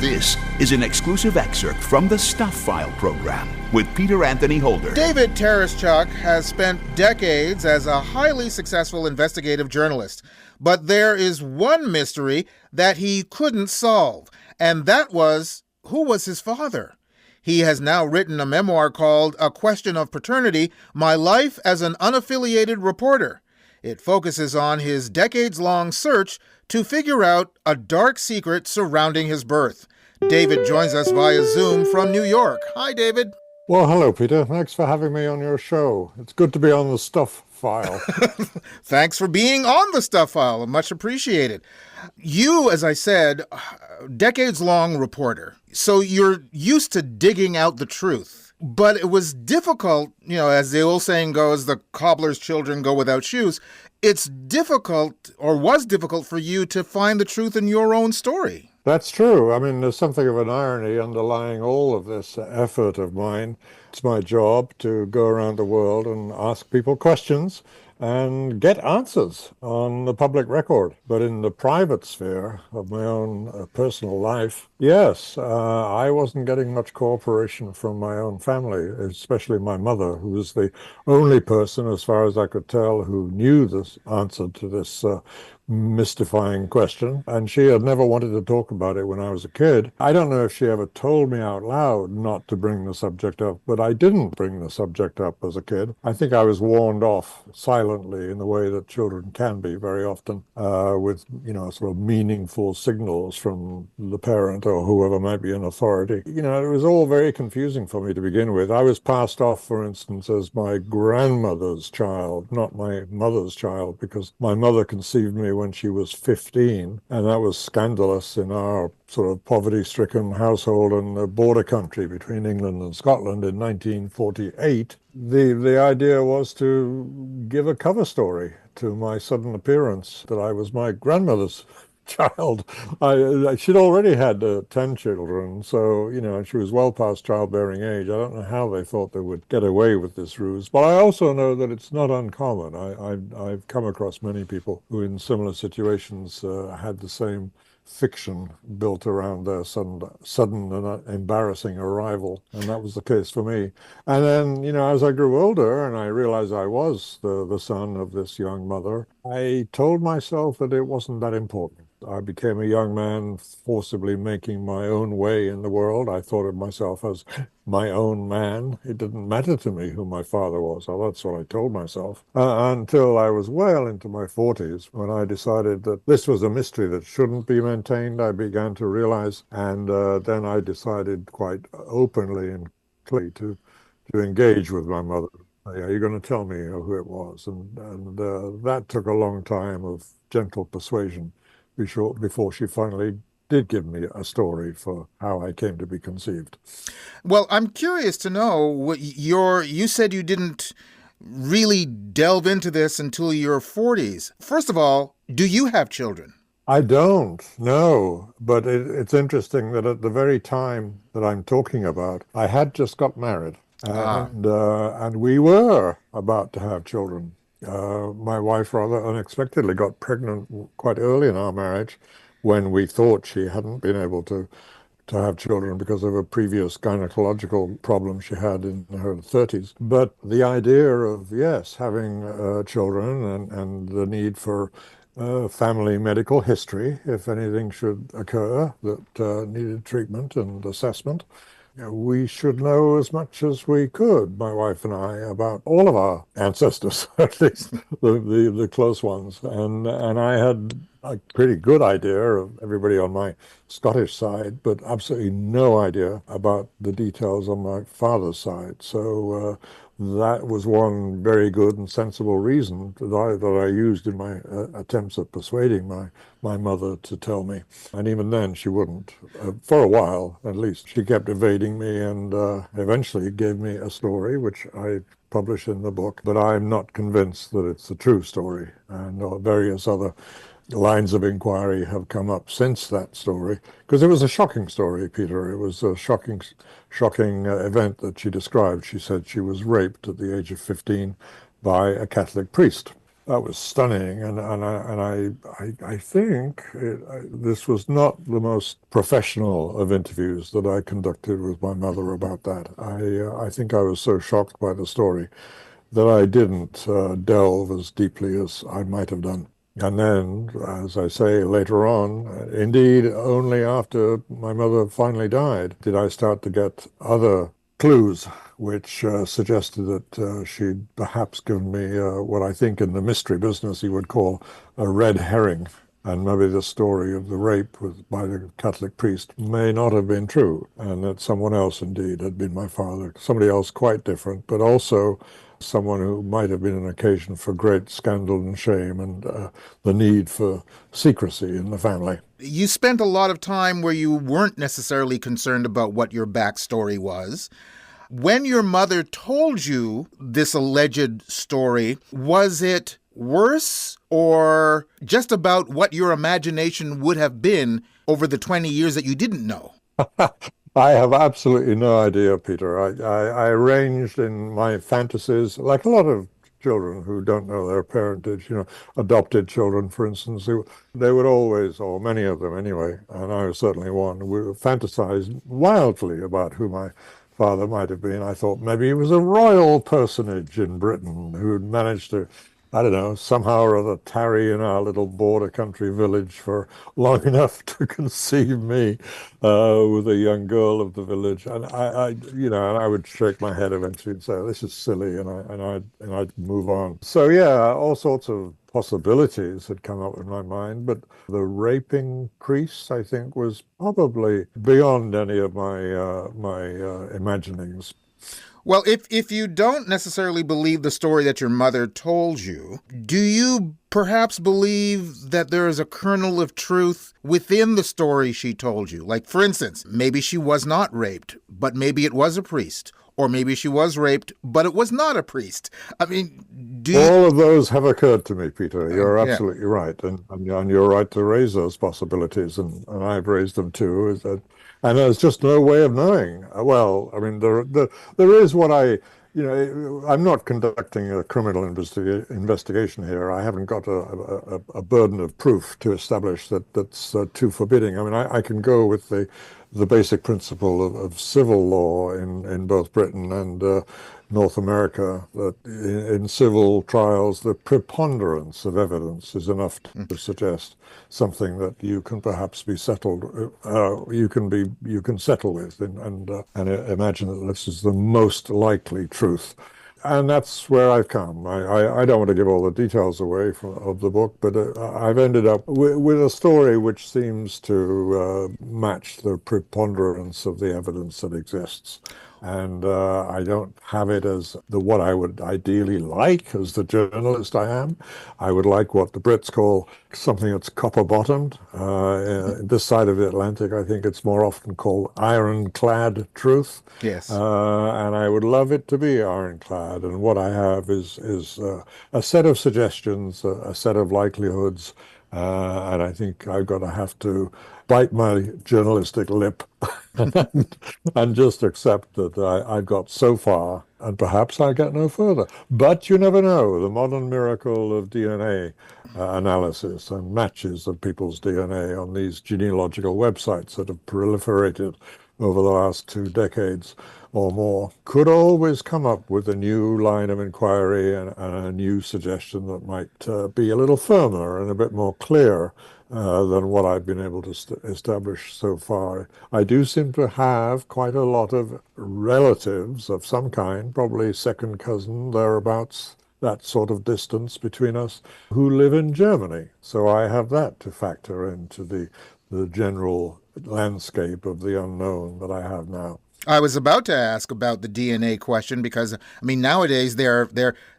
This is an exclusive excerpt from the STUPH FILE program with Peter Anthony Holder. David Tereshchuk has spent decades as a highly successful investigative journalist. But there is one mystery that he couldn't solve, and that was, who was his father? He has now written a memoir called A Question of Paternity: My Life as an Unaffiliated Reporter. It focuses on his decades-long search to figure out a dark secret surrounding his birth. David joins us via Zoom from New York. Hi, David. Well, hello, Peter. Thanks for having me on your show. It's good to be on the STUPH FILE. Thanks for being on the STUPH FILE. Much appreciated. You, as I said, decades-long reporter. So you're used to digging out the truth. But it was difficult, as the old saying goes, the cobbler's children go without shoes. It's difficult, or was difficult, for you to find the truth in your own story. That's true. I mean, there's something of an irony underlying all of this effort of mine. It's my job to go around the world and ask people questions and get answers on the public record. But in the private sphere of my own personal life, yes, I wasn't getting much cooperation from my own family, especially my mother, who was the only person, as far as I could tell, who knew the answer to this mystifying question, and she had never wanted to talk about it when I was a kid. I don't know if she ever told me out loud not to bring the subject up, but I didn't bring the subject up as a kid. I think I was warned off silently in the way that children can be very often, with, sort of meaningful signals from the parent or whoever might be in authority. It was all very confusing for me to begin with. I was passed off, for instance, as my grandmother's child, not my mother's child, because my mother conceived me when she was 15, and that was scandalous in our sort of poverty-stricken household in the border country between England and Scotland in 1948. The idea was to give a cover story to my sudden appearance, that I was my grandmother's child. She'd already had 10 children, so, and she was well past childbearing age. I don't know how they thought they would get away with this ruse, but I also know that it's not uncommon. I've come across many people who in similar situations had the same fiction built around their sudden and embarrassing arrival, and that was the case for me. And then, as I grew older and I realized I was the son of this young mother, I told myself that it wasn't that important. I became a young man forcibly making my own way in the world. I thought of myself as my own man. It didn't matter to me who my father was. So that's what I told myself. Until I was well into my 40s, when I decided that this was a mystery that shouldn't be maintained, I began to realize. And then I decided quite openly and clearly to engage with my mother. You're going to tell me who it was. And that took a long time of gentle persuasion before she finally did give me a story for how I came to be conceived. Well, I'm curious to know, you said you didn't really delve into this until your 40s. First of all, do you have children? I don't, no. But it's interesting that at the very time that I'm talking about, I had just got married. And we were about to have children. My wife rather unexpectedly got pregnant quite early in our marriage, when we thought she hadn't been able to have children because of a previous gynecological problem she had in her 30s. But the idea of, yes, having children and the need for family medical history, if anything should occur that needed treatment and assessment, we should know as much as we could, my wife and I, about all of our ancestors, at least the close ones. And I had a pretty good idea of everybody on my Scottish side, but absolutely no idea about the details on my father's side. So that was one very good and sensible reason that I used in my attempts at persuading my mother to tell me. And even then, she wouldn't. For a while, at least. She kept evading me and eventually gave me a story, which I published in the book. But I'm not convinced that it's a true story. And various other lines of inquiry have come up since that story, because it was a shocking story, Peter. It was a shocking event that she described. She said she was raped at the age of 15 by a Catholic priest. That was stunning, I think this was not the most professional of interviews that I conducted with my mother about that. I think I was so shocked by the story that I didn't delve as deeply as I might have done. And then, as I say later on, indeed, only after my mother finally died did I start to get other clues which suggested that she'd perhaps given me what I think in the mystery business you would call a red herring. And maybe the story of the rape by the Catholic priest may not have been true, and that someone else indeed had been my father, somebody else quite different, but also someone who might have been an occasion for great scandal and shame and the need for secrecy in the family. You spent a lot of time where you weren't necessarily concerned about what your backstory was. When your mother told you this alleged story, was it worse or just about what your imagination would have been over the 20 years that you didn't know? I have absolutely no idea, Peter. I arranged in my fantasies, like a lot of children who don't know their parentage, adopted children, for instance, they would always, or many of them anyway, and I was certainly one, would fantasize wildly about who my father might have been. I thought maybe he was a royal personage in Britain who'd managed to, I don't know, somehow or other tarry in our little border country village for long enough to conceive me with a young girl of the village. And and I would shake my head eventually and say, "This is silly," and I'd move on. So yeah, all sorts of possibilities had come up in my mind, but the raping priest, I think, was probably beyond any of my imaginings. Well, if you don't necessarily believe the story that your mother told you, do you perhaps believe that there is a kernel of truth within the story she told you? Like, for instance, maybe she was not raped, but maybe it was a priest. Or maybe she was raped, but it was not a priest. I mean, all of those have occurred to me, Peter. You're yeah. absolutely right. And you're right to raise those possibilities. And I've raised them too. And there's just no way of knowing. Well, I mean, there is what I'm not conducting a criminal investigation here. I haven't got a burden of proof to establish that's too forbidding. I mean, I can go with the basic principle of civil law in both Britain and North America, that in civil trials, the preponderance of evidence is enough to suggest something that you can perhaps be settled, you can settle with, and imagine that this is the most likely truth. And that's where I've come. I don't want to give all the details away of the book, but I've ended up with a story which seems to match the preponderance of the evidence that exists. And I don't have it as what I would ideally like as the journalist I am. I would like what the Brits call something that's copper-bottomed. This side of the Atlantic, I think it's more often called ironclad truth. Yes. And I would love it to be ironclad. And what I have is a set of suggestions, a set of likelihoods, and I think I've got to have to bite my journalistic lip and just accept that I've got so far, and perhaps I get no further. But you never know. The modern miracle of DNA analysis and matches of people's DNA on these genealogical websites that have proliferated over the last 2 decades or more could always come up with a new line of inquiry and a new suggestion that might be a little firmer and a bit more clear than what I've been able to establish so far. I do seem to have quite a lot of relatives of some kind, probably second cousin, thereabouts, that sort of distance between us, who live in Germany. So I have that to factor into the general landscape of the unknown that I have now. I was about to ask about the DNA question because, I mean, nowadays they're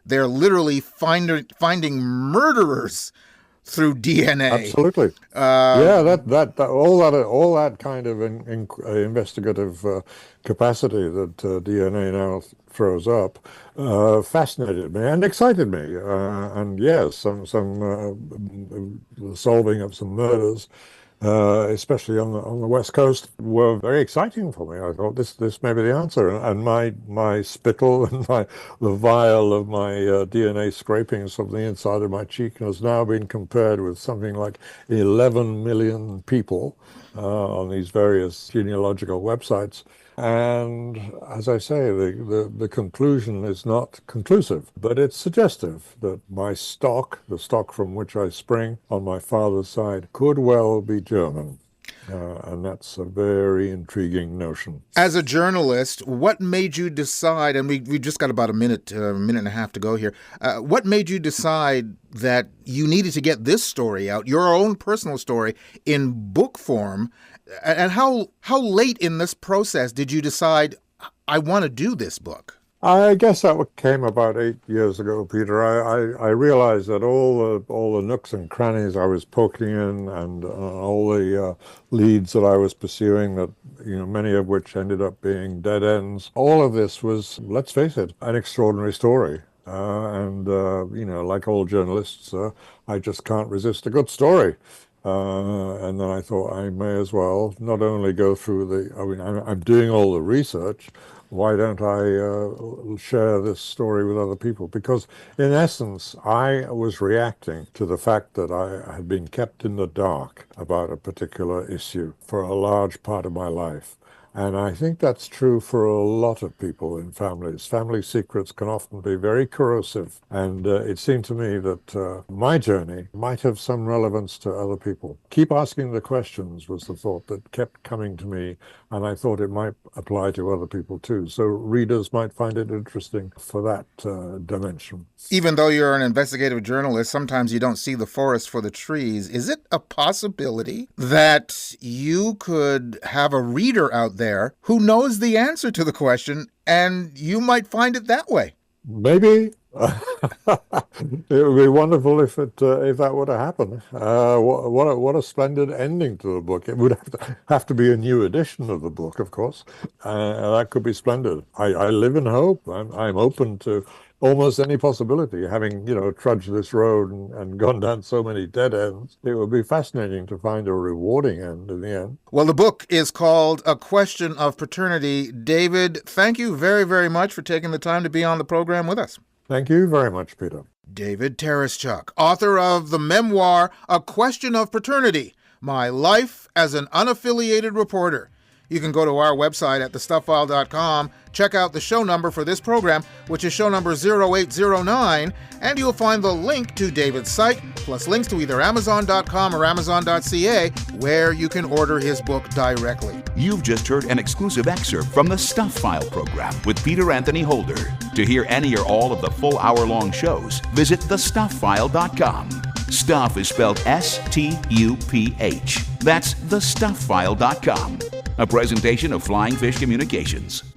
literally finding murderers through DNA. Absolutely. Yeah, that all that kind of investigative capacity that DNA now throws up fascinated me and excited me. And yes, some solving of some murders especially on the West Coast, were very exciting for me. I thought this may be the answer. And my spittle and the vial of my DNA scrapings from the inside of my cheek has now been compared with something like 11 million people on these various genealogical websites. And as I say, the conclusion is not conclusive, but it's suggestive that my stock, the stock from which I spring on my father's side, could well be German. And that's a very intriguing notion. As a journalist, what made you decide, and we just got about a minute and a half to go here, what made you decide that you needed to get this story out, your own personal story, in book form? And how late in this process did you decide, I want to do this book? I guess that came about 8 years ago, Peter. I realized that all the nooks and crannies I was poking in, and all the leads that I was pursuing, that many of which ended up being dead ends. All of this was, let's face it, an extraordinary story. Like all journalists, I just can't resist a good story. And then I thought I may as well not only go through I'm doing all the research. Why don't I share this story with other people? Because in essence, I was reacting to the fact that I had been kept in the dark about a particular issue for a large part of my life. And I think that's true for a lot of people in families. Family secrets can often be very corrosive. And it seemed to me that my journey might have some relevance to other people. Keep asking the questions was the thought that kept coming to me. And I thought it might apply to other people too. So readers might find it interesting for that dimension. Even though you're an investigative journalist, sometimes you don't see the forest for the trees. Is it a possibility that you could have a reader out there who knows the answer to the question, and you might find it that way? Maybe. It would be wonderful if that were to happen. What a splendid ending to the book. It would have to be a new edition of the book, of course. That could be splendid. I live in hope. I'm open to almost any possibility. Having trudged this road and gone down so many dead ends, it would be fascinating to find a rewarding end in the end. Well, the book is called A Question of Paternity. David, thank you very, very much for taking the time to be on the program with us. Thank you very much, Peter. David Tereshchuk, author of the memoir, A Question of Paternity, My Life as an Unaffiliated Reporter. You can go to our website at thestuffile.com, check out the show number for this program, which is show number 0809, and you'll find the link to David's site, plus links to either Amazon.com or Amazon.ca, where you can order his book directly. You've just heard an exclusive excerpt from the STUPH FILE program with Peter Anthony Holder. To hear any or all of the full hour-long shows, visit thestuffile.com. Stuff is spelled S-T-U-P-H. That's thestuffile.com. A presentation of Flying Fish Communications.